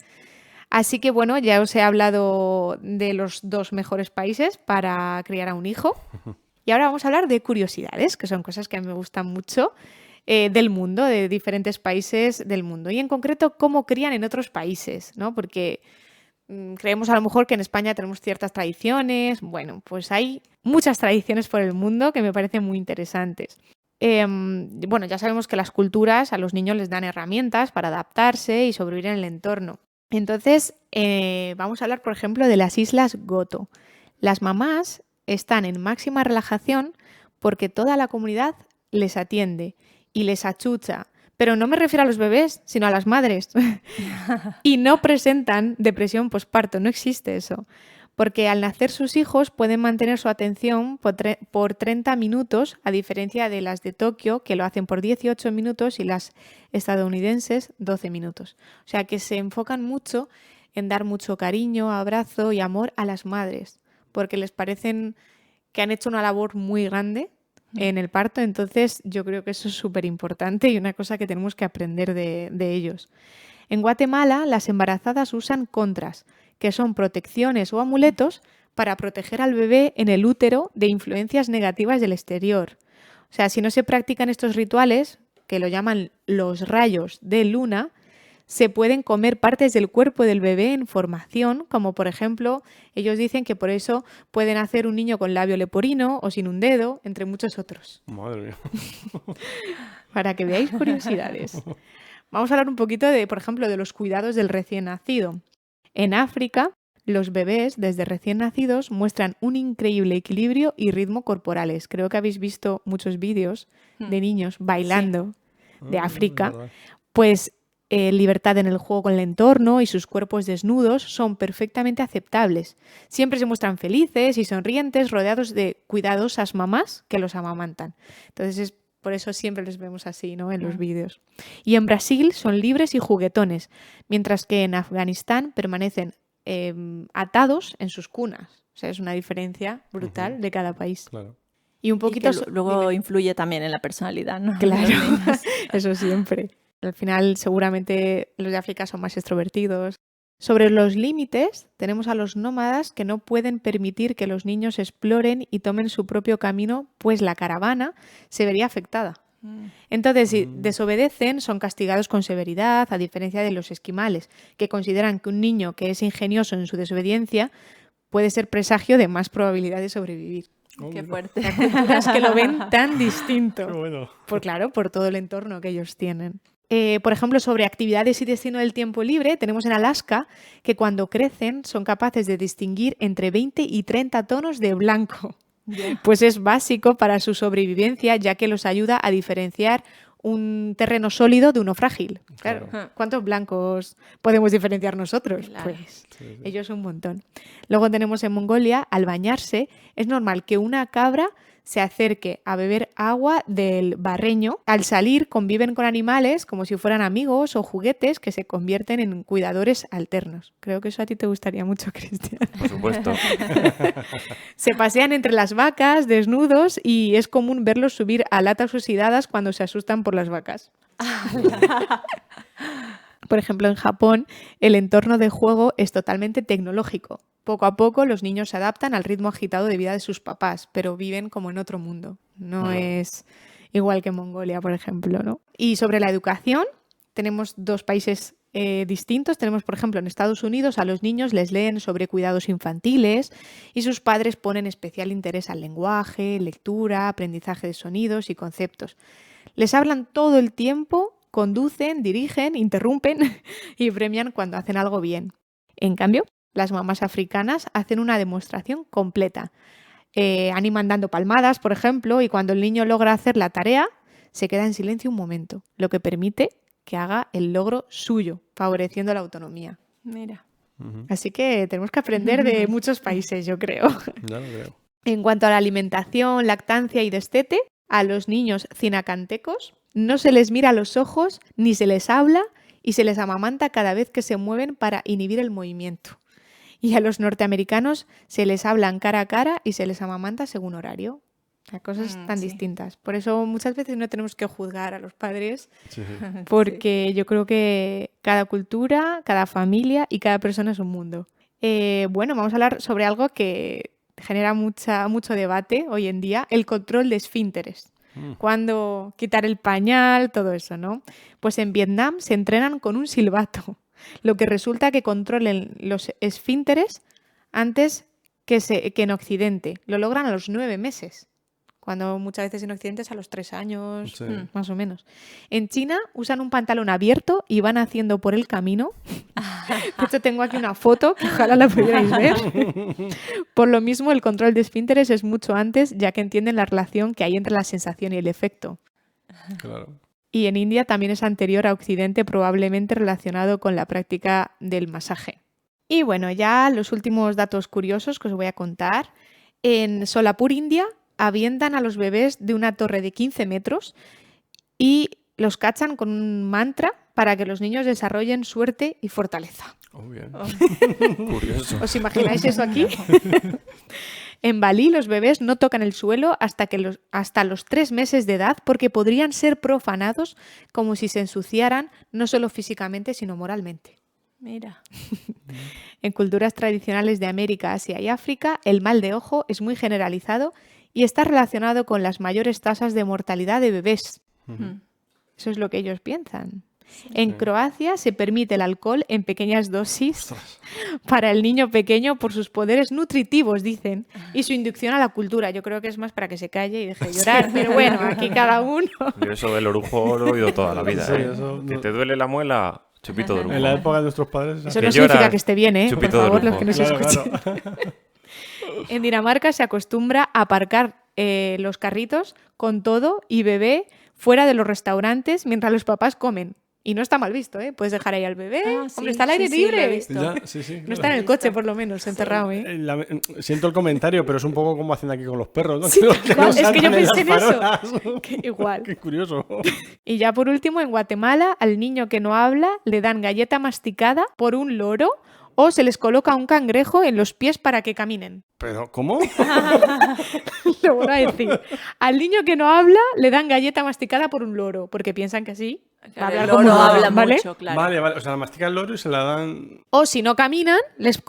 Así que bueno, ya os he hablado de los 2 mejores países para criar a un hijo. Y ahora vamos a hablar de curiosidades, que son cosas que a mí me gustan mucho, del mundo, de diferentes países del mundo. Y en concreto, cómo crían en otros países, ¿no? Porque creemos a lo mejor que en España tenemos ciertas tradiciones. Bueno, pues hay muchas tradiciones por el mundo que me parecen muy interesantes. Bueno, ya sabemos que las culturas a los niños les dan herramientas para adaptarse y sobrevivir en el entorno. Entonces, vamos a hablar, por ejemplo, de las Islas Goto. Las mamás están en máxima relajación porque toda la comunidad les atiende y les achucha. Pero no me refiero a los bebés, sino a las madres. Y no presentan depresión posparto, no existe eso. Porque al nacer sus hijos pueden mantener su atención por 30 minutos, a diferencia de las de Tokio, que lo hacen por 18 minutos, y las estadounidenses 12 minutos. O sea que se enfocan mucho en dar mucho cariño, abrazo y amor a las madres, porque les parecen que han hecho una labor muy grande en el parto. Entonces yo creo que eso es súper importante y una cosa que tenemos que aprender de ellos. En Guatemala, las embarazadas usan contras, que son protecciones o amuletos para proteger al bebé en el útero de influencias negativas del exterior. O sea, si no se practican estos rituales, que lo llaman los rayos de luna, se pueden comer partes del cuerpo del bebé en formación, como por ejemplo, ellos dicen que por eso pueden hacer un niño con labio leporino o sin un dedo, entre muchos otros. Madre mía. Para que veáis curiosidades. Vamos a hablar un poquito de, por ejemplo, de los cuidados del recién nacido. En África, los bebés desde recién nacidos muestran un increíble equilibrio y ritmo corporales. Creo que habéis visto muchos vídeos de niños bailando de África. Verdad. Pues libertad en el juego con el entorno y sus cuerpos desnudos son perfectamente aceptables. Siempre se muestran felices y sonrientes, rodeados de cuidadosas mamás que los amamantan. Entonces por eso siempre les vemos así, ¿no?, en los vídeos. Y en Brasil son libres y juguetones, mientras que en Afganistán permanecen atados en sus cunas. O sea, es una diferencia brutal de cada país. Claro. Y un Y poquito... que luego influye también en la personalidad, ¿no? Claro, De los niños. eso siempre. Al final, seguramente los de África son más extrovertidos. Sobre los límites, tenemos a los nómadas que no pueden permitir que los niños exploren y tomen su propio camino, pues la caravana se vería afectada. Entonces, si desobedecen, son castigados con severidad, a diferencia de los esquimales, que consideran que un niño que es ingenioso en su desobediencia puede ser presagio de más probabilidad de sobrevivir. Qué fuerte. Culturas que lo ven tan Qué distinto. bueno. Claro, por todo el entorno que ellos tienen. Por ejemplo, sobre actividades y destino del tiempo libre, tenemos en Alaska que cuando crecen son capaces de distinguir entre 20 y 30 tonos de blanco. Pues es básico para su sobrevivencia, ya que los ayuda a diferenciar un terreno sólido de uno frágil. Claro, ¿cuántos blancos podemos diferenciar nosotros? Claro. Pues ellos un montón. Luego tenemos en Mongolia, al bañarse, es normal que una cabra se acerque a beber agua del barreño. Al salir conviven con animales como si fueran amigos o juguetes que se convierten en cuidadores alternos. Creo que eso a ti te gustaría mucho, Cristian. Por supuesto. Se pasean entre las vacas desnudos y es común verlos subir a latas oxidadas cuando se asustan por las vacas. Por ejemplo, en Japón, el entorno de juego es totalmente tecnológico. Poco a poco los niños se adaptan al ritmo agitado de vida de sus papás, pero viven como en otro mundo. No es igual que en Mongolia, por ejemplo, ¿no? Y sobre la educación, tenemos dos países distintos. Tenemos, por ejemplo, en Estados Unidos a los niños les leen sobre cuidados infantiles y sus padres ponen especial interés al lenguaje, lectura, aprendizaje de sonidos y conceptos. Les hablan todo el tiempo, conducen, dirigen, interrumpen y premian cuando hacen algo bien. En cambio, las mamás africanas hacen una demostración completa. Animan dando palmadas, por ejemplo, y cuando el niño logra hacer la tarea, se queda en silencio un momento, lo que permite que haga el logro suyo, favoreciendo la autonomía. Mira. Así que tenemos que aprender de muchos países, yo creo. Ya lo creo. En cuanto a la alimentación, lactancia y destete, a los niños cinacantecos no se les mira a los ojos ni se les habla y se les amamanta cada vez que se mueven para inhibir el movimiento. Y a los norteamericanos se les hablan cara a cara y se les amamanta según horario. Cosas tan distintas. Por eso muchas veces no tenemos que juzgar a los padres, porque yo creo que cada cultura, cada familia y cada persona es un mundo. Bueno, vamos a hablar sobre algo que genera mucho debate hoy en día, el control de esfínteres. Cuándo quitar el pañal, todo eso, ¿no? Pues en Vietnam se entrenan con un silbato, lo que resulta que controlen los esfínteres antes que en Occidente. Lo logran a los 9 meses, cuando muchas veces en Occidente es a los 3 años, más o menos. En China usan un pantalón abierto y van haciendo por el camino. De hecho, tengo aquí una foto que ojalá la pudierais ver. Por lo mismo, el control de esfínteres es mucho antes, ya que entienden la relación que hay entre la sensación y el efecto. Claro. Y en India también es anterior a Occidente, probablemente relacionado con la práctica del masaje. Y bueno, ya los últimos datos curiosos que os voy a contar. En Solapur, India, avientan a los bebés de una torre de 15 metros y los cachan con un mantra para que los niños desarrollen suerte y fortaleza. Oh, bien. Curioso. ¿Os imagináis eso aquí? En Bali los bebés no tocan el suelo hasta los 3 meses de edad porque podrían ser profanados como si se ensuciaran no solo físicamente sino moralmente. Mira. En culturas tradicionales de América, Asia y África, el mal de ojo es muy generalizado y está relacionado con las mayores tasas de mortalidad de bebés. Eso es lo que ellos piensan. En Croacia se permite el alcohol en pequeñas dosis para el niño pequeño por sus poderes nutritivos, dicen, y su inducción a la cultura. Yo creo que es más para que se calle y deje de llorar, pero bueno, aquí cada uno. Yo eso del orujo lo he oído toda la vida. Sí, eso Que no- te duele la muela, chupito de orujo. En la época de nuestros padres... Eso Que no significa lloras, que esté bien, ¿eh? Por chupito de favor, los lujo. que nos Claro, escuchen. claro. En Dinamarca se acostumbra a aparcar los carritos con todo y bebé fuera de los restaurantes mientras los papás comen. Y no está mal visto, ¿eh? Puedes dejar ahí al bebé. Ah, sí, Hombre, está al aire sí, sí, lo he libre. visto. Ya, sí, sí, No claro. está en el coche, por lo menos, encerrado, ¿eh? Siento el comentario, pero es un poco como hacen aquí con los perros, ¿no? Sí, Que igual, los es que yo saltan en pensé en las eso. farolas. Igual. Qué curioso. Y ya por último, en Guatemala, al niño que no habla le dan galleta masticada por un loro o se les coloca un cangrejo en los pies para que caminen. ¿Pero cómo? Lo voy a decir. Al niño que no habla le dan galleta masticada por un loro, porque piensan que así va a hablar El como loro un loro, habla ¿vale? mucho, claro. Vale, vale. O sea, la mastica el loro y se la dan... O si no caminan, les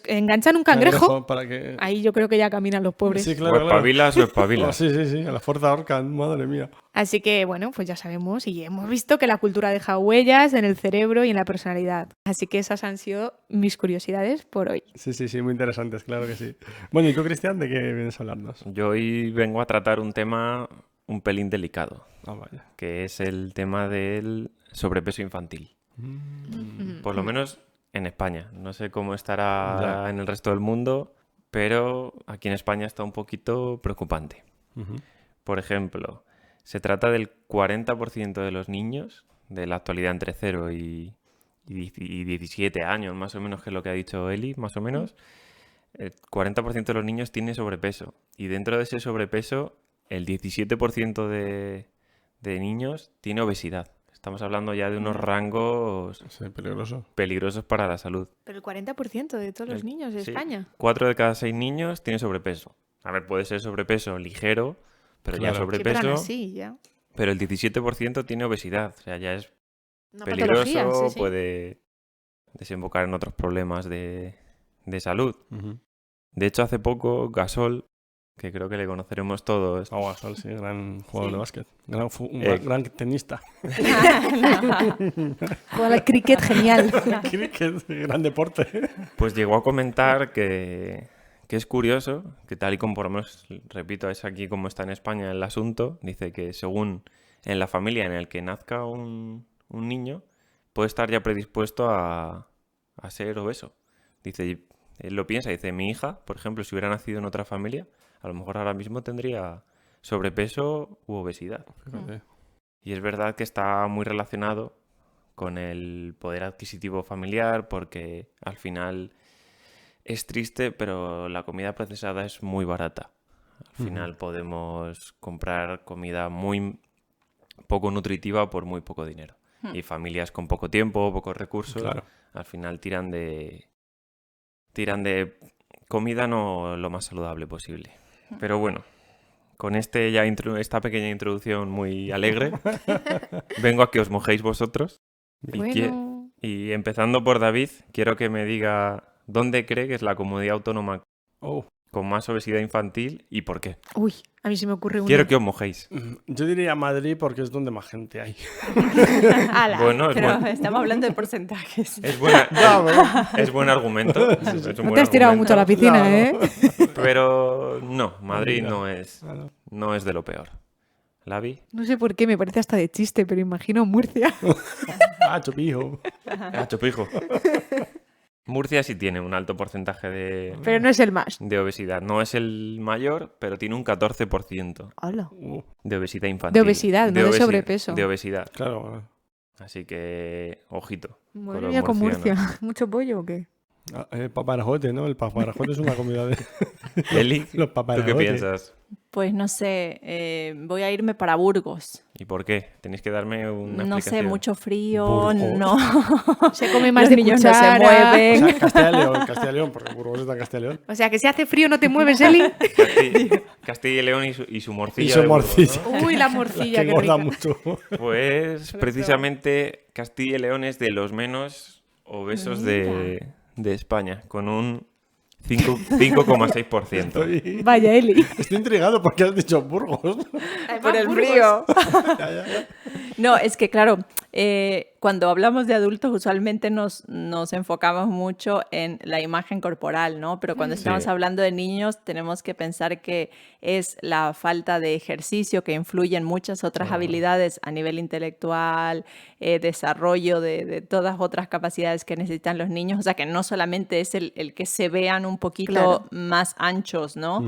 enganchan un cangrejo. para que... Ahí yo creo que ya caminan los pobres. Sí, O claro, claro. espabilas o Oh, espabilas. sí, sí, sí. A la fuerza ahorcan, madre mía. Así que, bueno, pues ya sabemos y hemos visto que la cultura deja huellas en el cerebro y en la personalidad. Así que esas han sido mis curiosidades por hoy. Sí, sí, sí. Muy interesantes, claro que sí. Bueno, ¿y tú, Cristian, de qué vienes a hablarnos? Yo hoy vengo a tratar un tema un pelín delicado, Ah, vaya. que es el tema del sobrepeso infantil. Por lo menos en España. No sé cómo estará Ya. en el resto del mundo, pero aquí en España está un poquito preocupante. Ujú. Por ejemplo, se trata del 40% de los niños de la actualidad entre 0 y 17 años, más o menos, que es lo que ha dicho Eli, más o menos. El 40% de los niños tiene sobrepeso. Y dentro de ese sobrepeso, el 17% de niños tiene obesidad. Estamos hablando ya de unos rangos Sí, peligroso. peligrosos para la salud. Pero el 40% de todos los niños de Sí, España. 4 de cada 6 niños tiene sobrepeso. A ver, puede ser sobrepeso ligero, pero ya Claro. Sí, pero aún sobrepeso. así, ya. Pero el 17% tiene obesidad. O sea, ya es Una peligroso, patología, sí, sí. puede desembocar en otros problemas de salud. Ujú. De hecho, hace poco, Gasol, que creo que le conoceremos todos, Pau Gasol, sí, gran jugador Sí. de básquet. Un Eh, gran tenista. Juega al cricket genial. Cricket, gran deporte. pues llegó a comentar que es curioso, que tal y como por lo menos, repito, es aquí como está en España el asunto, dice que según en la familia en el que nazca un niño, puede estar ya predispuesto a ser obeso. Dice, él lo piensa, dice, mi hija, por ejemplo, si hubiera nacido en otra familia, a lo mejor ahora mismo tendría sobrepeso u obesidad. Fíjate. Y es verdad que está muy relacionado con el poder adquisitivo familiar, porque al final es triste, pero la comida procesada es muy barata. Al final podemos comprar comida muy poco nutritiva por muy poco dinero. Y familias con poco tiempo, pocos recursos, Claro. al final tiran de comida no lo más saludable posible. Pero bueno, con esta pequeña introducción muy alegre, vengo a que os mojéis vosotros. Bueno, Y empezando por David, quiero que me diga dónde cree que es la comunidad autónoma Oh. con más obesidad infantil y por qué. uy, a mí se me ocurre una. Quiero que os mojéis. Yo diría Madrid porque es donde más gente hay. Ala. Bueno, Pero estamos hablando de porcentajes. es buen argumento. Es un No buen te has tirado argumento, mucho a la piscina, No, no. ¿eh? Pero no, Madrid Mira. no es de lo peor. ¿Lavi? No sé por qué, me parece hasta de chiste, pero imagino Murcia. Ah, chupijo. Chopijo. Murcia sí tiene un alto porcentaje Pero no es el más. de obesidad. No es el mayor, pero tiene un 14% Hola. de obesidad infantil. De obesidad, no de obesi- sobrepeso. De obesidad. Claro. Así que, ojito. Madre los mía, con murcianos. Murcia. ¿Mucho pollo o qué? Paparajote, ¿no? El paparajote es una comida de Eli, los ¿tú paparajotes. qué piensas? Pues no sé, voy a irme para Burgos. ¿Y por qué? Tenéis que darme una No sé, explicación. mucho frío, Burgos. no. Se come más Los de niños no se cuchara. O mueven. sea, Castilla y León, porque Burgos está en Castilla y León. O sea, que si hace frío no te mueves, Eli. Castilla y León y su morcilla. Y su de Burgos, morcilla. ¿no? Uy, la morcilla, que qué engorda rica. mucho. Pues precisamente Castilla y León es de los menos obesos de España, con un 5,6%. Estoy, Vaya, Eli. estoy intrigado porque has dicho Burgos. Por el Burgos. frío. Ya. No, es que claro, cuando hablamos de adultos usualmente nos enfocamos mucho en la imagen corporal, ¿no? Pero cuando estamos Sí. hablando de niños tenemos que pensar que es la falta de ejercicio que influye en muchas otras habilidades a nivel intelectual, desarrollo de todas otras capacidades que necesitan los niños. O sea, que no solamente es el que se vean un poquito Claro. más anchos, ¿no?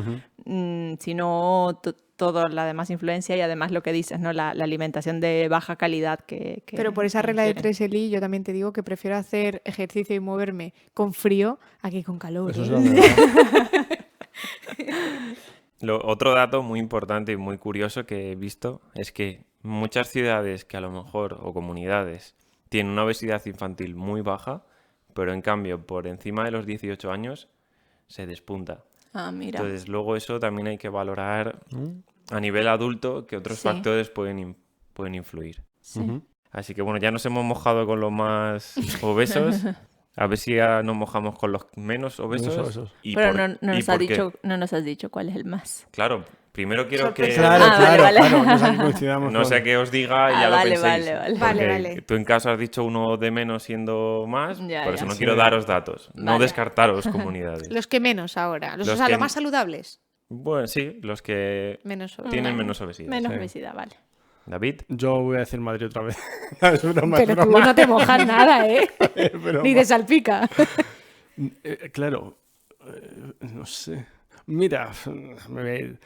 Sino toda la demás influencia y además lo que dices, ¿no? La alimentación de baja calidad que Pero por esa regla de requieren. 3, Eli, yo también te digo que prefiero hacer ejercicio y moverme con frío a que con calor. Eso es ¿eh? la verdad. Otro dato muy importante y muy curioso que he visto es que muchas ciudades que a lo mejor, o comunidades, tienen una obesidad infantil muy baja, pero en cambio por encima de los 18 años se despunta. Ah, mira. Entonces luego eso también hay que valorar a nivel adulto que otros Sí. factores pueden influir. Sí. Ujú. Así que bueno, ya nos hemos mojado con los más obesos. A ver si ya nos mojamos con los menos obesos. obesos. y Pero por- no, y nos por ha qué. dicho, no nos has dicho cuál es el más. Claro, primero quiero que... Sorpresa. Claro, Ah, claro, vale, vale. claro. No sé que coincidamos No con- sé qué os diga y Ah, ya vale, lo penséis. vale, vale. Porque Vale, vale. tú en caso has dicho uno de menos siendo más, Ya, por ya. eso no Sí. quiero daros datos. No Vale. descartaros comunidades. Los que menos ahora. Los, Los o sea, que- los más saludables. Bueno, sí, los que Menos tienen menos obesidad. Menos Sí. obesidad, vale. David, Yo voy a decir Madrid otra vez. Es broma, es Pero tú broma. no te mojas nada, ¿eh? Es broma. Ni de salpica. Claro, no sé. Mira, me voy a ir.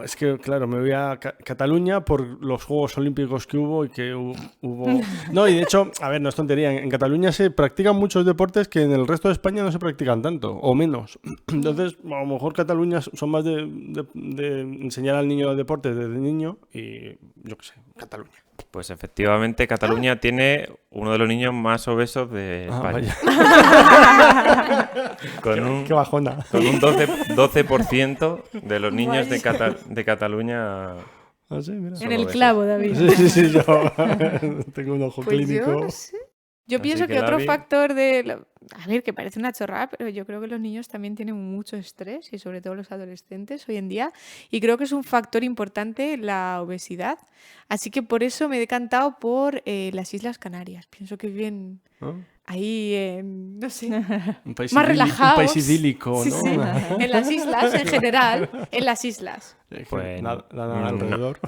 Es que, claro, me voy a Cataluña por los Juegos Olímpicos que hubo y que hubo... No, y de hecho, a ver, no es tontería, en Cataluña se practican muchos deportes que en el resto de España no se practican tanto, o menos. Entonces, a lo mejor Cataluña son más de enseñar al niño deportes desde niño y, yo qué sé, Cataluña. pues efectivamente Cataluña tiene uno de los niños más obesos de Ah, España. vaya. Con Qué un, bajona. con un 12% de los niños de Cataluña. Ah, sí, mira. En Solo el besos. clavo, David. Sí, sí, yo tengo un ojo Pues yo clínico. no sé. Yo Así pienso que, que otro David- factor a ver, que parece una chorrada, pero yo creo que los niños también tienen mucho estrés y sobre todo los adolescentes hoy en día. Y creo que es un factor importante la obesidad. Así que por eso me he decantado por las Islas Canarias. Pienso que viven ¿No? ahí, no sé, Un país más idílico, relajados. un país idílico, Sí, ¿no? sí. En las islas, en general, en las islas. Pues, Nada no. alrededor.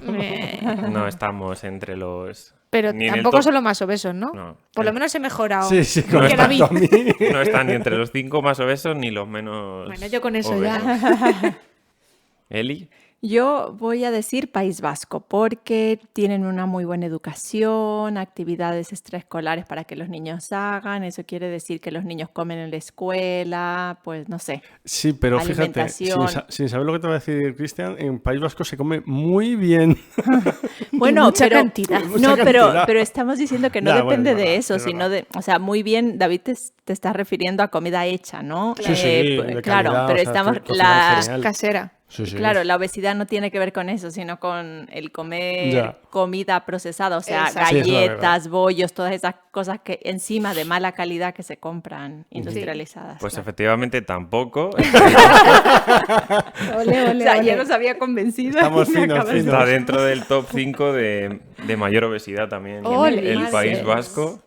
No estamos entre los... Pero Ni en el tampoco top. son los más obesos, ¿no? No. Por lo menos he mejorado. Sí, sí, con que respecto a David. mí. No están ni entre los 5 más obesos ni los menos Bueno, yo con eso obesos. ya. Eli, Yo voy a decir País Vasco porque tienen una muy buena educación, actividades extraescolares para que los niños hagan. Eso quiere decir que los niños comen en la escuela, pues no sé. Sí, pero fíjate, Alimentación. sin saber lo que te va a decir Cristian, en País Vasco se come muy bien. Bueno, mucha pero, cantidad. Mucha no, pero, cantidad. pero estamos diciendo que no Ya, bueno, depende es de verdad, eso, es sino verdad. de, o sea, muy bien, David te estás refiriendo a comida hecha, ¿no? Sí, sí, de claro, calidad, pero o sea, estamos, cocinan genial. Casera. Sí, sí. claro, la obesidad no tiene que ver con eso, sino con el comer Ya. comida procesada, o sea, Exacto. Sí, eso es la galletas, bollos, todas esas cosas que encima de mala calidad que se compran industrializadas. pues claro. efectivamente tampoco. Ole, O ole, sea, ole. ya nos había convencido. Estamos y me finos, acabas de- finos. Está dentro del top 5 de mayor obesidad también Ole, el madre. País Vasco.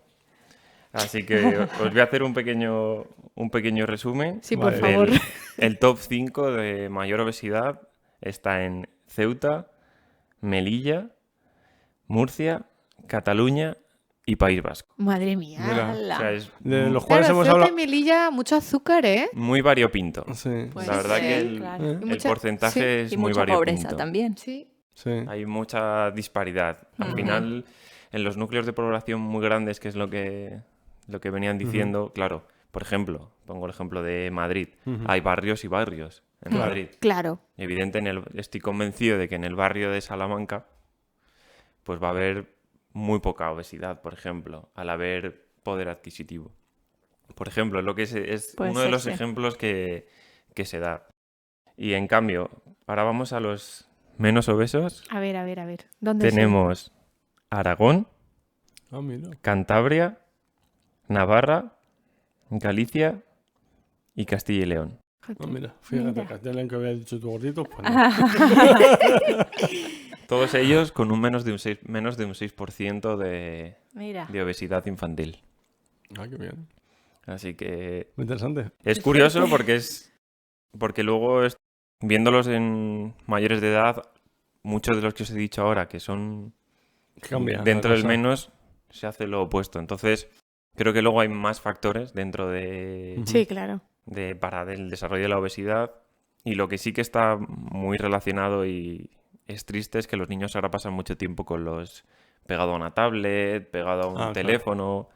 Así que os voy a hacer un pequeño resumen. Sí, por Vale. favor. El top 5 de mayor obesidad está en Ceuta, Melilla, Murcia, Cataluña y País Vasco. Madre mía. Mira, ¡Hala! O sea, es De los cuales Claro, hemos Ceuta y hablado. Melilla, mucho azúcar, ¿eh? muy variopinto. Sí, Pues La verdad sí, que el, claro. Y el mucha- porcentaje sí, es Y muy mucha variopinto. pobreza también. Sí. sí. Hay mucha disparidad. Al final, en los núcleos de población muy grandes, que es lo que venían diciendo, claro, por ejemplo, pongo el ejemplo de Madrid. Hay barrios y barrios en Claro. Madrid. Claro. Evidente, estoy convencido de que en el barrio de Salamanca pues va a haber muy poca obesidad, por ejemplo, al haber poder adquisitivo. Por ejemplo, lo que es Puede uno de ser, los sí. ejemplos que se da. Y en cambio, ahora vamos a los menos obesos. A ver, a ver, a ver. ¿Dónde Tenemos Aragón, Ah, mira. Cantabria, Navarra, Galicia y Castilla y León. Ah, mira. Fíjate, Mira. Castellán que había dicho tu gordito, pues no. Todos ellos con un menos de un 6% de Mira. obesidad infantil. Ah, qué bien. Así que Muy interesante. es curioso porque luego viéndolos en mayores de edad, muchos de los que os he dicho ahora que son Cambia. dentro la del cosa. menos se hace lo opuesto. Entonces, creo que luego hay más factores dentro de Sí, claro. para el desarrollo de la obesidad, y lo que sí que está muy relacionado y es triste es que los niños ahora pasan mucho tiempo con los pegado a una tablet, pegado a un claro. teléfono.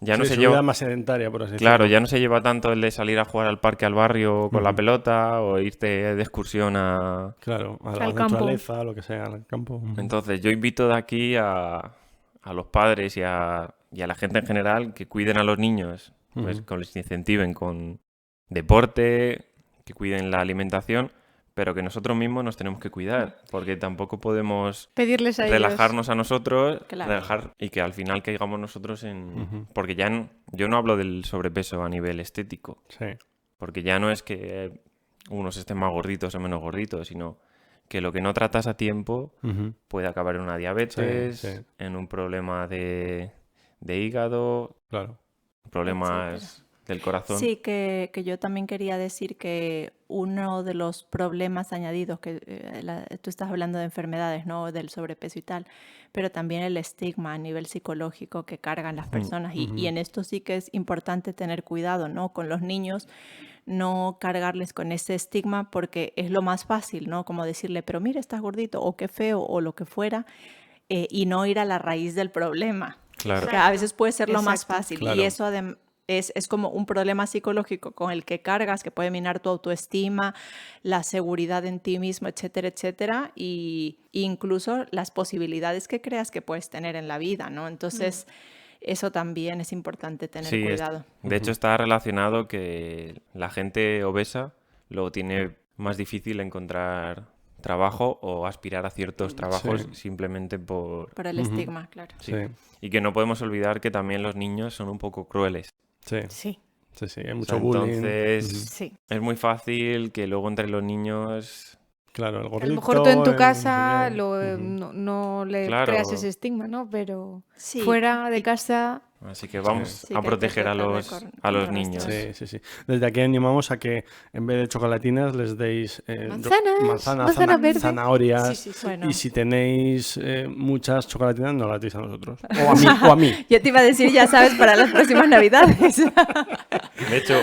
Ya no Sí, se su lleva, vida más sedentaria, por así claro, decirlo. ya no se lleva tanto el de salir a jugar al parque al barrio con la Ujú. pelota o irte de excursión a... Claro, a la Al campo. naturaleza, lo que sea, al campo. Entonces yo invito de aquí a los padres y a la gente en general que cuiden a los niños, pues Ujú. que les incentiven con deporte, que cuiden la alimentación, pero que nosotros mismos nos tenemos que cuidar, porque tampoco podemos Pedirles a ellos. relajarnos a nosotros, Claro. y que al final caigamos nosotros en... Ujú. Porque ya yo no hablo del sobrepeso a nivel estético, Sí. porque ya no es que unos estén más gorditos o menos gorditos, sino que lo que no tratas a tiempo Ujú. puede acabar en una diabetes, Sí, sí. en un problema de hígado, Claro. problemas del corazón. Sí, que yo también quería decir que uno de los problemas añadidos, que tú estás hablando de enfermedades, ¿no? Del sobrepeso y tal, pero también el estigma a nivel psicológico que cargan las personas. Y en esto sí que es importante tener cuidado, ¿no? Con los niños, no cargarles con ese estigma porque es lo más fácil, ¿no? Como decirle, pero mira, estás gordito, o qué feo, o lo que fuera, y no ir a la raíz del problema. Claro. Que a veces puede ser lo más Exacto. fácil. Claro. Y eso es como un problema psicológico con el que cargas, que puede minar tu autoestima, la seguridad en ti mismo, etcétera, etcétera, y incluso las posibilidades que creas que puedes tener en la vida, ¿no? Entonces, eso también es importante tener Sí, cuidado. de hecho está relacionado que la gente obesa luego tiene más difícil encontrar trabajo o aspirar a ciertos trabajos Sí. simplemente por... Por el estigma, claro. Sí. Sí. Y que no podemos olvidar que también los niños son un poco crueles. Sí, Sí, sí, sí, hay O mucho sea, bullying. entonces sí. es muy fácil que luego entre los niños... Claro, el A gordito. lo mejor tú en tu el casa no sé qué. no le Claro. creas ese estigma, ¿no? Pero Sí, fuera de casa, Así que vamos Sí, a que proteger a tratar de los, a los niños. Sí, sí, sí. Desde aquí animamos a que en vez de chocolatinas les deis Manzana verde. zanahorias. Sí, sí, sí. Bueno. Y si tenéis muchas chocolatinas, no las deis a nosotros. O a mí. Yo te iba a decir, ya sabes, para las próximas Navidades. De hecho,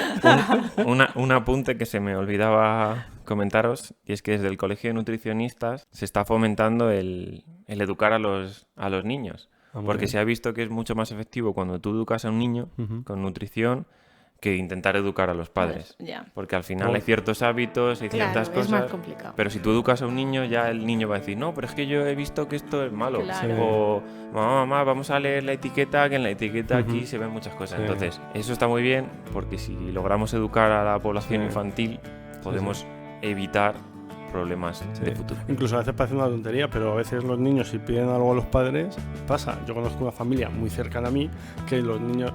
un apunte que se me olvidaba comentaros, y es que desde el Colegio de Nutricionistas se está fomentando el educar a los niños. Ah, muy Porque bien. se ha visto que es mucho más efectivo cuando tú educas a un niño con nutrición que intentar educar a los padres. Ya. Porque al final Oh. hay ciertos hábitos, hay claro, ciertas es cosas. más complicado. Pero si tú educas a un niño, ya el niño va a decir, no, pero es que yo he visto que esto es malo. Claro. O, mamá, vamos a leer la etiqueta, que en la etiqueta aquí se ven muchas cosas. Sí. Entonces, eso está muy bien, porque si logramos educar a la población Sí. infantil, podemos evitar problemas de futuro. Incluso a veces parece una tontería, pero a veces los niños, si piden algo a los padres, pasa. Yo conozco una familia muy cercana a mí que los niños,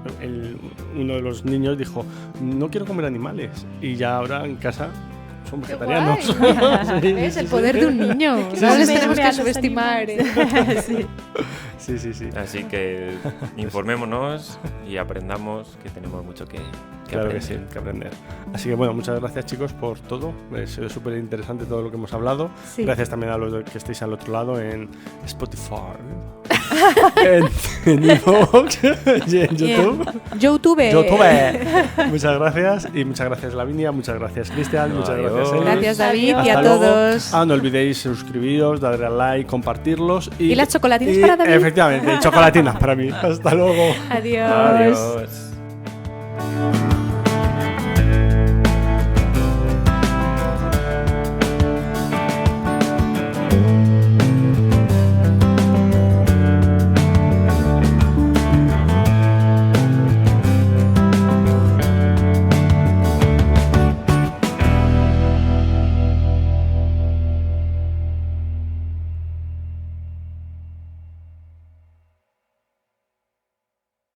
uno de los niños dijo, no quiero comer animales. Y ya ahora en casa son ¡Qué vegetarianos. guay! Sí, ¿Ves? sí, El sí. poder de un niño. Sí, No les sí, tenemos sí. que A los subestimar. Sí. Sí, sí, sí. Así que informémonos y aprendamos, que tenemos mucho que Claro que aprender. sí, que aprender. Así que bueno, muchas gracias chicos por todo. Ha sido súper interesante todo lo que hemos hablado. Sí. Gracias también a los que estáis al otro lado en Spotify, en Evox y en YouTube. YouTube. Muchas gracias y muchas gracias Lavinia, muchas gracias Cristian, muchas Adiós. gracias Eli. Gracias David y Hasta a luego. todos. No olvidéis suscribiros, darle al like, compartirlos ¿Y las chocolatinas para David? Efectivamente, chocolatinas para mí. Hasta luego. Adiós. Adiós.